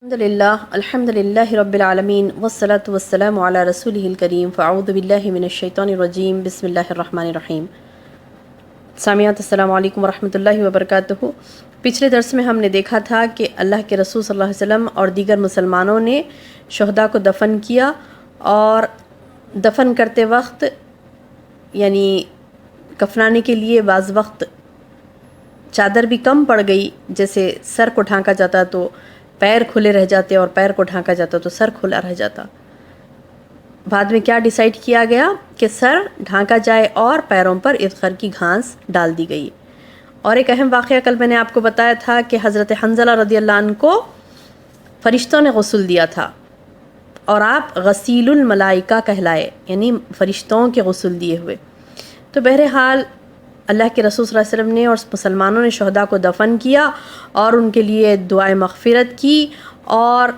الحمدللہ رب العالمین والصلاة والسلام علی رسولہ الکریم فاعوذ باللہ من الشیطان الرجیم بسم اللہ الرحمن الرحیم۔ سامعات السلام علیکم ورحمۃ اللہ وبرکاتہ۔ پچھلے درس میں ہم نے دیکھا تھا کہ اللہ کے رسول صلی اللہ علیہ وسلم اور دیگر مسلمانوں نے شہداء کو دفن کیا، اور دفن کرتے وقت یعنی کفنانے کے لیے بعض وقت چادر بھی کم پڑ گئی، جیسے سر کو ڈھانکا جاتا تو پیر کھلے رہ جاتے اور پیر کو ڈھانکا جاتا تو سر کھلا رہ جاتا۔ بعد میں کیا ڈیسائیڈ کیا گیا کہ سر ڈھانکا جائے اور پیروں پر اذخر کی گھاس ڈال دی گئی۔ اور ایک اہم واقعہ کل میں نے آپ کو بتایا تھا کہ حضرت حنظلہ رضی اللہ عنہ کو فرشتوں نے غسل دیا تھا، اور آپ غسیل الملائکہ کہلائے، یعنی فرشتوں کے غسل دیے ہوئے۔ تو بہرحال اللہ کے رسول صلی اللہ علیہ وسلم نے اور مسلمانوں نے شہداء کو دفن کیا اور ان کے لیے دعائے مغفرت کی اور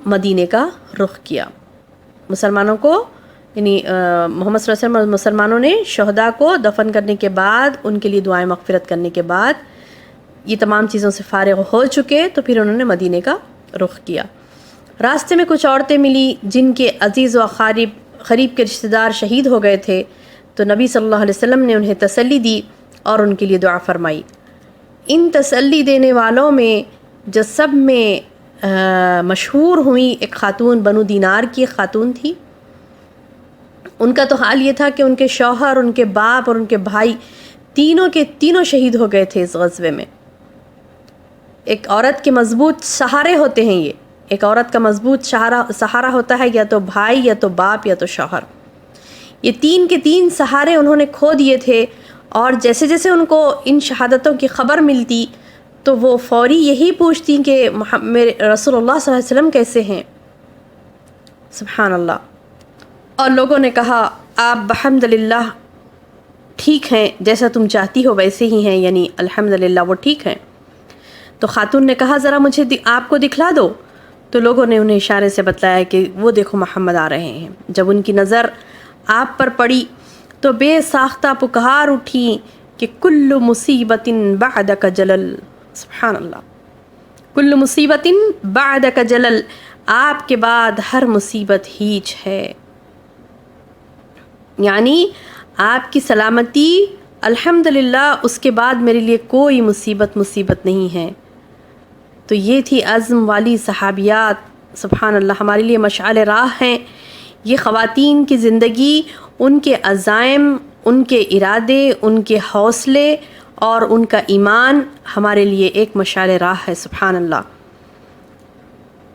مدینے کا رخ کیا۔ مسلمانوں کو یعنی محمد صلی اللہ علیہ وسلم اور مسلمانوں نے شہداء کو دفن کرنے کے بعد، ان کے لیے دعائے مغفرت کرنے کے بعد، یہ تمام چیزوں سے فارغ ہو چکے تو پھر انہوں نے مدینے کا رخ کیا۔ راستے میں کچھ عورتیں ملی جن کے عزیز و قریب کے رشتہ دار شہید ہو گئے تھے، تو نبی صلی اللہ علیہ وسلم نے انہیں تسلی دی اور ان کے لیے دعا فرمائی۔ ان تسلی دینے والوں میں جو سب میں مشہور ہوئی ایک خاتون، بنو دینار کی خاتون تھی۔ ان کا تو حال یہ تھا کہ ان کے شوہر، ان کے باپ اور ان کے بھائی تینوں کے تینوں شہید ہو گئے تھے اس غزوے میں۔ ایک عورت کے مضبوط سہارے ہوتے ہیں، یہ ایک عورت کا مضبوط سہارا ہوتا ہے یا تو بھائی یا تو باپ یا تو شوہر۔ یہ تین کے تین سہارے انہوں نے کھو دیے تھے، اور جیسے جیسے ان کو ان شہادتوں کی خبر ملتی تو وہ فوری یہی پوچھتی کہ میرے رسول اللہ صلی اللہ علیہ وسلم کیسے ہیں۔ سبحان اللہ۔ اور لوگوں نے کہا آپ بحمدللہ ٹھیک ہیں، جیسا تم چاہتی ہو ویسے ہی ہیں، یعنی الحمدللہ وہ ٹھیک ہیں۔ تو خاتون نے کہا ذرا مجھے آپ کو دکھلا دو، تو لوگوں نے انہیں اشارے سے بتلایا کہ وہ دیکھو محمد آ رہے ہیں۔ جب ان کی نظر آپ پر پڑی تو بے ساختہ پکار اٹھی کہ کل مصیبت بعدک جلل۔ سبحان اللہ، کل مصیبت بعدک جلل، آپ کے بعد ہر مصیبت ہیچ ہے، یعنی آپ کی سلامتی الحمدللہ، اس کے بعد میرے لیے کوئی مصیبت نہیں ہے۔ تو یہ تھی عزم والی صحابیات، سبحان اللہ، ہمارے لیے مشعل راہ ہیں۔ یہ خواتین کی زندگی، ان کے عزائم، ان کے ارادے، ان کے حوصلے اور ان کا ایمان ہمارے لیے ایک مشعل راہ ہے۔ سبحان اللہ،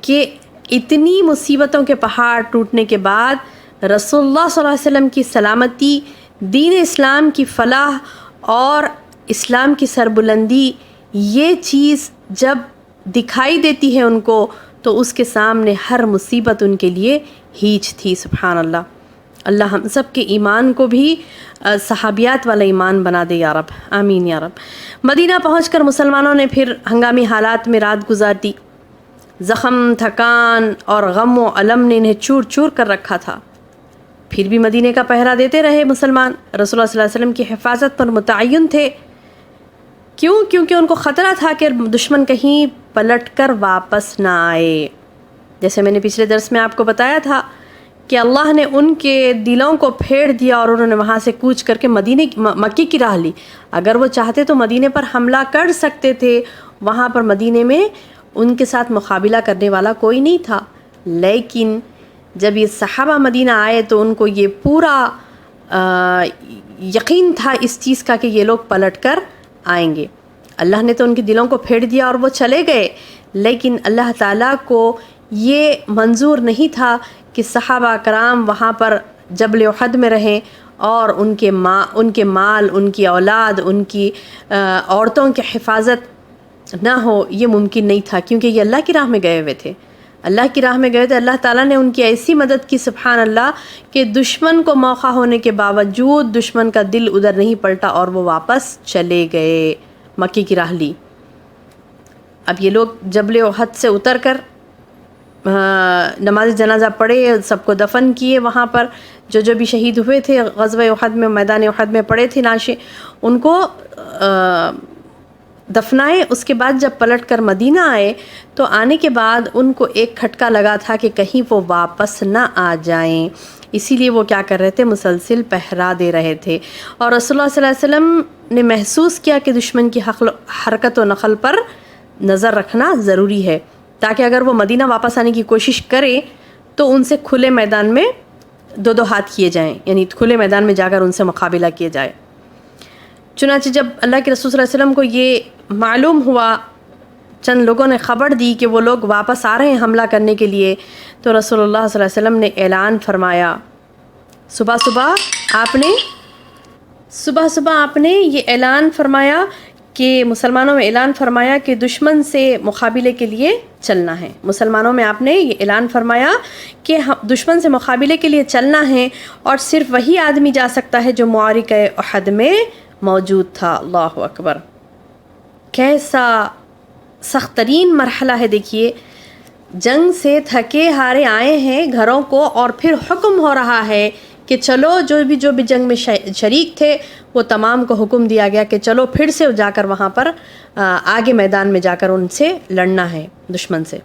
کہ اتنی مصیبتوں کے پہاڑ ٹوٹنے کے بعد رسول اللہ صلی اللہ علیہ وسلم کی سلامتی، دین اسلام کی فلاح اور اسلام کی سربلندی، یہ چیز جب دکھائی دیتی ہے ان کو تو اس کے سامنے ہر مصیبت ان کے لیے ہیچ تھی۔ سبحان اللہ۔ اللہ ہم سب کے ایمان کو بھی صحابیات والا ایمان بنا دے یا رب، آمین یا رب۔ مدینہ پہنچ کر مسلمانوں نے پھر ہنگامی حالات میں رات گزار دی۔ زخم، تھکان اور غم و الم نے انہیں چور چور کر رکھا تھا، پھر بھی مدینے کا پہرا دیتے رہے مسلمان۔ رسول اللہ صلی اللہ علیہ وسلم کی حفاظت پر متعین تھے۔ کیونکہ ان کو خطرہ تھا کہ دشمن کہیں پلٹ کر واپس نہ آئے۔ جیسے میں نے پچھلے درس میں آپ کو بتایا تھا کہ اللہ نے ان کے دلوں کو پھیڑ دیا اور انہوں نے وہاں سے کوچ کر کے مکی کی راہ لی۔ اگر وہ چاہتے تو مدینے پر حملہ کر سکتے تھے، وہاں پر مدینے میں ان کے ساتھ مقابلہ کرنے والا کوئی نہیں تھا، لیکن جب یہ صحابہ مدینہ آئے تو ان کو یہ پورا یقین تھا اس چیز کا کہ یہ لوگ پلٹ کر آئیں گے۔ اللہ نے تو ان کے دلوں کو پھیڑ دیا اور وہ چلے گئے، لیکن اللہ تعالیٰ کو یہ منظور نہیں تھا کہ صحابہ کرام وہاں پر جبل احد میں رہیں اور ان کے مال، ان کی اولاد، ان کی عورتوں کی حفاظت نہ ہو۔ یہ ممکن نہیں تھا، کیونکہ یہ اللہ کی راہ میں گئے ہوئے تھے، اللہ کی راہ میں گئے تھے۔ اللہ تعالیٰ نے ان کی ایسی مدد کی، سبحان اللہ، کہ دشمن کو موقع ہونے کے باوجود دشمن کا دل ادھر نہیں پلٹا اور وہ واپس چلے گئے، مکی کی راہ لی۔ اب یہ لوگ جبل احد سے اتر کر نماز جنازہ پڑھے، سب کو دفن کیے، وہاں پر جو بھی شہید ہوئے تھے غزوہ احد میں، میدان احد میں پڑے تھے لاشیں، ان کو دفنائے، اس کے بعد جب پلٹ کر مدینہ آئے تو آنے کے بعد ان کو ایک کھٹکا لگا تھا کہ کہیں وہ واپس نہ آ جائیں، اسی لیے وہ کیا کر رہے تھے، مسلسل پہرا دے رہے تھے. اور رسول اللہ صلی اللہ علیہ وسلم نے محسوس کیا کہ دشمن کی حرکت و نقل پر نظر رکھنا ضروری ہے، تاکہ اگر وہ مدینہ واپس آنے کی کوشش کرے تو ان سے کھلے میدان میں دو ہاتھ کیے جائیں، یعنی کھلے میدان میں جا کر ان سے مقابلہ کیا جائے. چنانچہ جب اللہ کے رسول صلی اللہ علیہ وسلم کو یہ معلوم ہوا، چند لوگوں نے خبر دی کہ وہ لوگ واپس آ رہے ہیں حملہ کرنے کے لیے، تو رسول اللہ صلی اللہ علیہ وسلم نے اعلان فرمایا، صبح صبح آپ نے یہ اعلان فرمایا کہ مسلمانوں میں اعلان فرمایا کہ دشمن سے مقابلے کے لیے چلنا ہے. مسلمانوں میں آپ نے یہ اعلان فرمایا کہ دشمن سے مقابلے کے لیے چلنا ہے، اور صرف وہی آدمی جا سکتا ہے جو معرکہ احد میں موجود تھا. اللہ اکبر، کیسا سخت ترین مرحلہ ہے. دیکھیے، جنگ سے تھکے ہارے آئے ہیں گھروں کو، اور پھر حکم ہو رہا ہے کہ چلو جو بھی جنگ میں شریک تھے وہ تمام کو حکم دیا گیا کہ چلو پھر سے جا کر وہاں پر آگے میدان میں جا کر ان سے لڑنا ہے دشمن سے.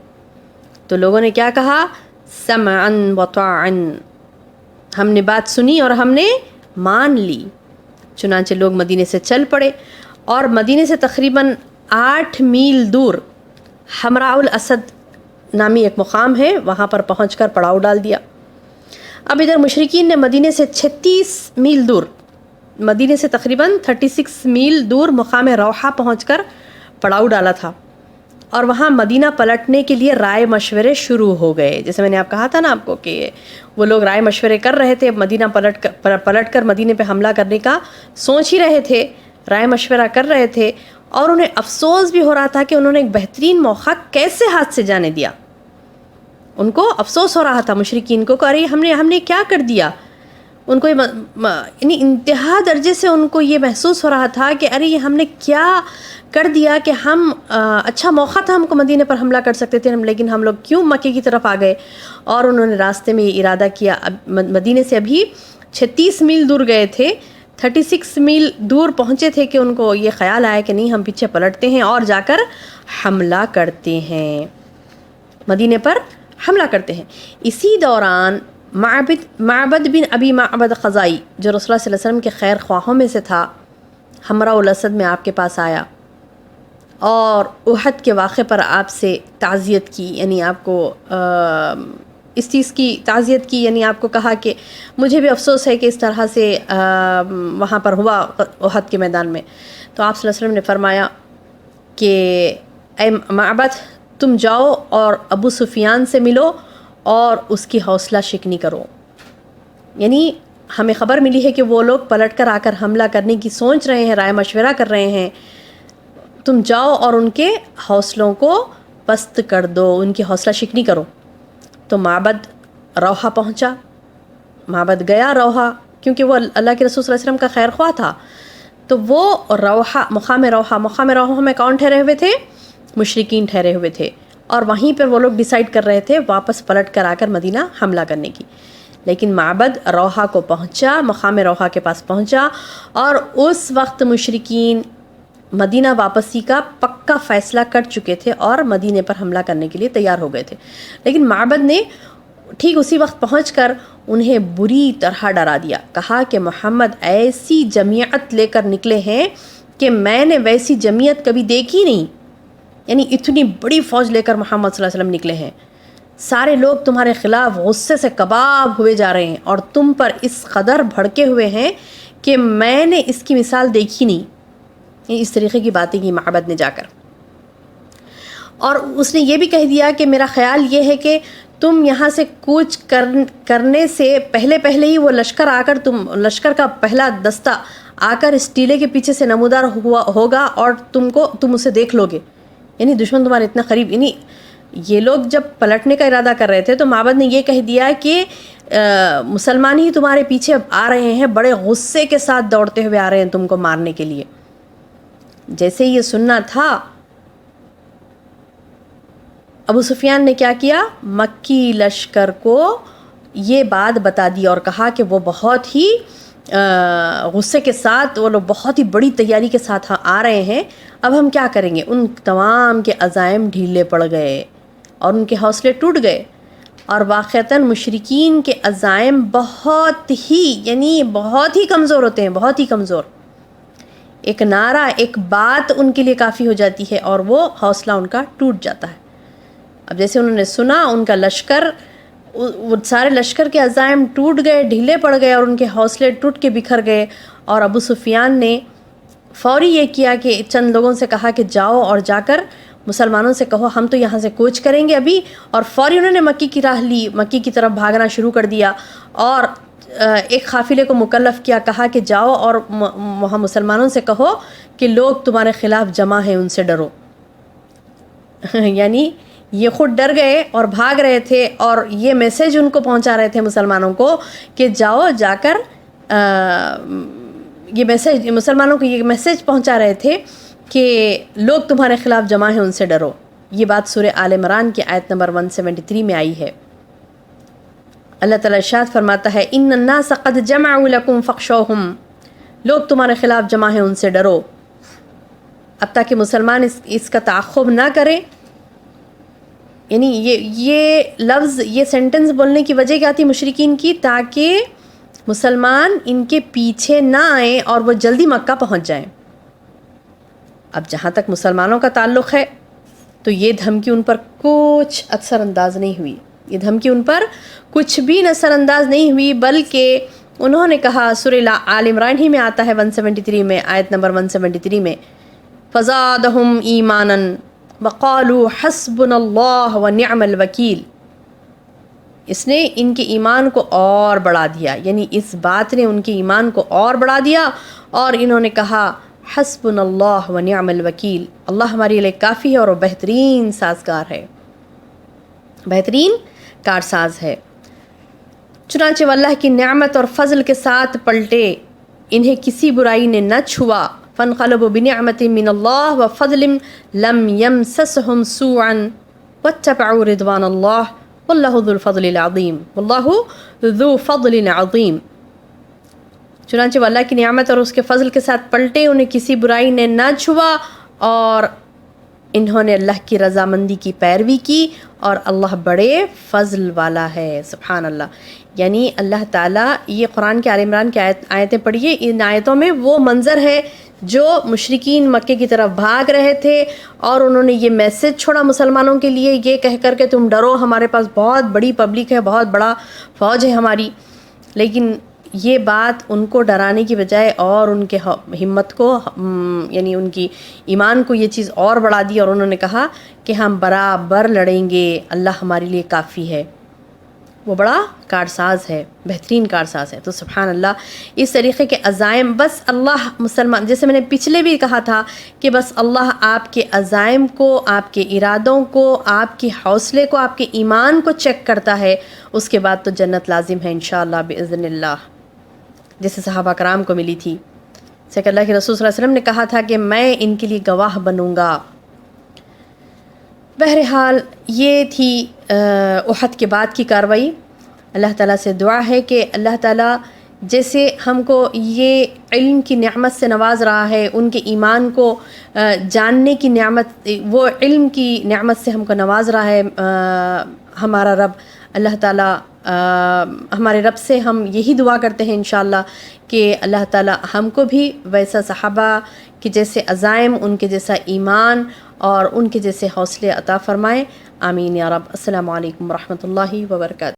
تو لوگوں نے کیا کہا، سمعا وطاعا، ہم نے بات سنی اور ہم نے مان لی. چنانچہ لوگ مدینے سے چل پڑے، اور مدینے سے تقریباً 8 میل دور حمراء الاسد نامی ایک مقام ہے، وہاں پر پہنچ کر پڑاؤ ڈال دیا. اب ادھر مشرکین نے مدینے سے 36 میل دور، مدینے سے تقریباً 36 میل دور مقام روحہ پہنچ کر پڑاؤ ڈالا تھا، اور وہاں مدینہ پلٹنے کے لیے رائے مشورے شروع ہو گئے. جیسے میں نے آپ کہا تھا نا آپ کو کہ وہ لوگ رائے مشورے کر رہے تھے، مدینہ پلٹ کر مدینے پہ حملہ کرنے کا سوچ ہی رہے تھے، رائے مشورہ کر رہے تھے، اور انہیں افسوس بھی ہو رہا تھا کہ انہوں نے ایک بہترین موقع کیسے ہاتھ سے جانے دیا. ان کو افسوس ہو رہا تھا مشرکین کو کہ ارے ہم نے کیا کر دیا. ان کو یعنی انتہا درجے سے ان کو یہ محسوس ہو رہا تھا کہ ارے یہ ہم نے کیا کر دیا کہ ہم اچھا موقع تھا ہم کو مدینے پر حملہ کر سکتے تھے، لیکن ہم لوگ کیوں مکے کی طرف آ گئے. اور انہوں نے راستے میں یہ ارادہ کیا، مدینے سے ابھی 36 میل دور گئے تھے، 36 میل دور پہنچے تھے کہ ان کو یہ خیال آیا کہ نہیں، ہم پیچھے پلٹتے ہیں اور جا کر حملہ کرتے ہیں، مدینے پر حملہ کرتے ہیں. اسی دوران معبد بن ابی معبد خزائی، جو رسول اللہ صلی اللہ علیہ وسلم کے خیر خواہوں میں سے تھا، حمراء الاسد میں آپ کے پاس آیا اور احد کے واقعے پر آپ سے تعزیت کی، یعنی آپ کو اس چیز کی تعزیت کی، یعنی آپ کو کہا کہ مجھے بھی افسوس ہے کہ اس طرح سے وہاں پر ہوا احد کے میدان میں. تو آپ صلی اللہ علیہ وسلم نے فرمایا کہ اے معبد، تم جاؤ اور ابو سفیان سے ملو اور اس کی حوصلہ شکنی کرو. یعنی ہمیں خبر ملی ہے کہ وہ لوگ پلٹ کر آ کر حملہ کرنے کی سوچ رہے ہیں، رائے مشورہ کر رہے ہیں، تم جاؤ اور ان کے حوصلوں کو پست کر دو، ان کی حوصلہ شکنی کرو. تو معبد روحہ پہنچا، معبد گیا روحہ، کیونکہ وہ اللہ کے رسول صلی اللہ علیہ وسلم کا خیر خواہ تھا. تو وہ روحہ، مقام روحہ میں کون ٹھہرے ہوئے تھے؟ مشرکین ٹھہرے ہوئے تھے، اور وہیں پر وہ لوگ ڈیسائیڈ کر رہے تھے واپس پلٹ کر آ کر مدینہ حملہ کرنے کی. لیکن معبد روحہ کو پہنچا، مقام روحہ کے پاس پہنچا، اور اس وقت مشرکین مدینہ واپسی کا پکا فیصلہ کر چکے تھے اور مدینے پر حملہ کرنے کے لیے تیار ہو گئے تھے. لیکن معبد نے ٹھیک اسی وقت پہنچ کر انہیں بری طرح ڈرا دیا، کہا کہ محمد ایسی جمعیت لے کر نکلے ہیں کہ میں نے ویسی جمعیت کبھی دیکھی نہیں. یعنی اتنی بڑی فوج لے کر محمد صلی اللہ علیہ وسلم نکلے ہیں، سارے لوگ تمہارے خلاف غصے سے کباب ہوئے جا رہے ہیں، اور تم پر اس قدر بھڑکے ہوئے ہیں کہ میں نے اس کی مثال دیکھی نہیں. اس طریقے کی باتیں کی معبد نے جا کر، اور اس نے یہ بھی کہہ دیا کہ میرا خیال یہ ہے کہ تم یہاں سے کوچ کرنے سے پہلے ہی وہ لشکر آ کر لشکر کا پہلا دستہ آ کر اس ٹیلے کے پیچھے سے نمودار ہوگا اور تم اسے دیکھ لو گے. یعنی دشمن تمہارے اتنا قریب. یعنی یہ لوگ جب پلٹنے کا ارادہ کر رہے تھے تو معبد نے یہ کہہ دیا کہ مسلمان ہی تمہارے پیچھے آ رہے ہیں، بڑے غصے کے ساتھ دوڑتے ہوئے آ رہے ہیں تم کو مارنے کے لیے. جیسے یہ سننا تھا، ابو سفیان نے کیا کیا، مکی لشکر کو یہ بات بتا دی اور کہا کہ وہ بہت ہی غصے کے ساتھ وہ لوگ بہت ہی بڑی تیاری کے ساتھ آ رہے ہیں، اب ہم کیا کریں گے؟ ان تمام کے عزائم ڈھیلے پڑ گئے اور ان کے حوصلے ٹوٹ گئے، اور واقعتاً مشرکین کے عزائم بہت ہی کمزور ہوتے ہیں، بہت ہی کمزور۔ ایک نعرہ، ایک بات ان کے لیے کافی ہو جاتی ہے اور وہ حوصلہ ان کا ٹوٹ جاتا ہے۔ اب جیسے انہوں نے سنا، ان کا لشکر، وہ سارے لشکر کے عزائم ٹوٹ گئے، ڈھیلے پڑ گئے اور ان کے حوصلے ٹوٹ کے بکھر گئے، اور ابو سفیان نے فوری یہ کیا کہ چند لوگوں سے کہا کہ جاؤ اور جا کر مسلمانوں سے کہو ہم تو یہاں سے کوچ کریں گے ابھی، اور فوری انہوں نے مکی کی راہ لی، مکی کی طرف بھاگنا شروع کر دیا، اور ایک قافلے کو مکلف کیا، کہا کہ جاؤ اور وہاں مسلمانوں سے کہو کہ لوگ تمہارے خلاف جمع ہیں، ان سے ڈرو۔ یعنی یہ خود ڈر گئے اور بھاگ رہے تھے، اور یہ میسیج ان کو پہنچا رہے تھے مسلمانوں کو کہ جاؤ، جا کر یہ میسیج مسلمانوں کو یہ میسیج پہنچا رہے تھے کہ لوگ تمہارے خلاف جمع ہیں، ان سے ڈرو۔ یہ بات سورہ آل عمران کی آیت نمبر 173 میں آئی ہے۔ اللہ تعالیٰ ارشاد فرماتا ہے ان الناس قد جمعوا لکم فاخشوہم، لوگ تمہارے خلاف جمع ہیں، ان سے ڈرو۔ اب تاکہ مسلمان اس کا تعاقب نہ کریں، یعنی یہ لفظ، یہ سینٹنس بولنے کی وجہ کیا تھی مشرکین کی؟ تاکہ مسلمان ان کے پیچھے نہ آئیں اور وہ جلدی مکہ پہنچ جائیں۔ اب جہاں تک مسلمانوں کا تعلق ہے تو یہ دھمکی ان پر کچھ اثر انداز نہیں ہوئی، یہ دھمکی ان پر کچھ بھی اثر انداز نہیں ہوئی، بلکہ انہوں نے کہا، سورہ آل عمران ہی میں آتا ہے 173 میں، آیت نمبر 173 میں، فزادہم ایمانا وقالوا حسبنا اللہ ونعم الوکیل، اس نے ان کے ایمان کو اور بڑھا دیا، یعنی اس بات نے ان کے ایمان کو اور بڑھا دیا، اور انہوں نے کہا حسبنا اللہ ونعم الوکیل، اللہ ہمارے لیے کافی ہے اور وہ بہترین سازگار ہے، بہترین کارساز ہے۔ چنانچہ وہ اللہ کی نعمت اور فضل کے ساتھ پلٹے، انہیں کسی برائی نے نہ چھوا، فانقلبوا بنعمت من اللہ وفضل لم یمسسہم سوءا واتبعوا رضوان اللہ واللہ ذو الفضل العظیم، واللہ ذو فضل عظیم۔ چنانچہ وہ اللہ کی نعمت اور اس کے فضل کے ساتھ پلٹے، انہیں کسی برائی نے نہ چھوا، اور انہوں نے اللہ کی رضامندی کی پیروی کی، اور اللہ بڑے فضل والا ہے۔ سبحان اللہ۔ یعنی اللہ تعالیٰ، یہ قرآن کے آل عمران کی آیتیں پڑھیے، ان آیتوں میں وہ منظر ہے جو مشرکین مکے کی طرف بھاگ رہے تھے، اور انہوں نے یہ میسج چھوڑا مسلمانوں کے لیے، یہ کہہ کر کہ تم ڈرو، ہمارے پاس بہت بڑی پبلک ہے، بہت بڑا فوج ہے ہماری، لیکن یہ بات ان کو ڈرانے کی بجائے اور ان کے ہمت کو، یعنی ان کی ایمان کو یہ چیز اور بڑھا دی، اور انہوں نے کہا کہ ہم برابر لڑیں گے، اللہ ہمارے لیے کافی ہے، وہ بڑا کارساز ہے، بہترین کارساز ہے۔ تو سبحان اللہ، اس طریقے کے عزائم، بس اللہ مسلمان، جیسے میں نے پچھلے بھی کہا تھا کہ بس اللہ آپ کے عزائم کو، آپ کے ارادوں کو، آپ کے حوصلے کو، آپ کے ایمان کو چیک کرتا ہے، اس کے بعد تو جنت لازم ہے انشاءاللہ باذن اللہ، جیسے صحابہ کرام کو ملی تھی۔ جیسے کہ اللہ کے رسول صلی اللہ علیہ وسلم نے کہا تھا کہ میں ان کے لیے گواہ بنوں گا۔ بہرحال یہ تھی احد کے بعد کی کارروائی۔ اللہ تعالیٰ سے دعا ہے کہ اللہ تعالیٰ جیسے ہم کو یہ علم کی نعمت سے نواز رہا ہے، ان کے ایمان کو جاننے کی نعمت، وہ علم کی نعمت سے ہم کو نواز رہا ہے ہمارا رب، اللہ تعالیٰ ہمارے رب سے ہم یہی دعا کرتے ہیں انشاءاللہ کہ اللہ تعالیٰ ہم کو بھی ویسا صحابہ کے جیسے عزائم، ان کے جیسا ایمان اور ان کے جیسے حوصلے عطا فرمائے، آمین یا رب۔ السلام علیکم ورحمۃ اللہ وبرکاتہ۔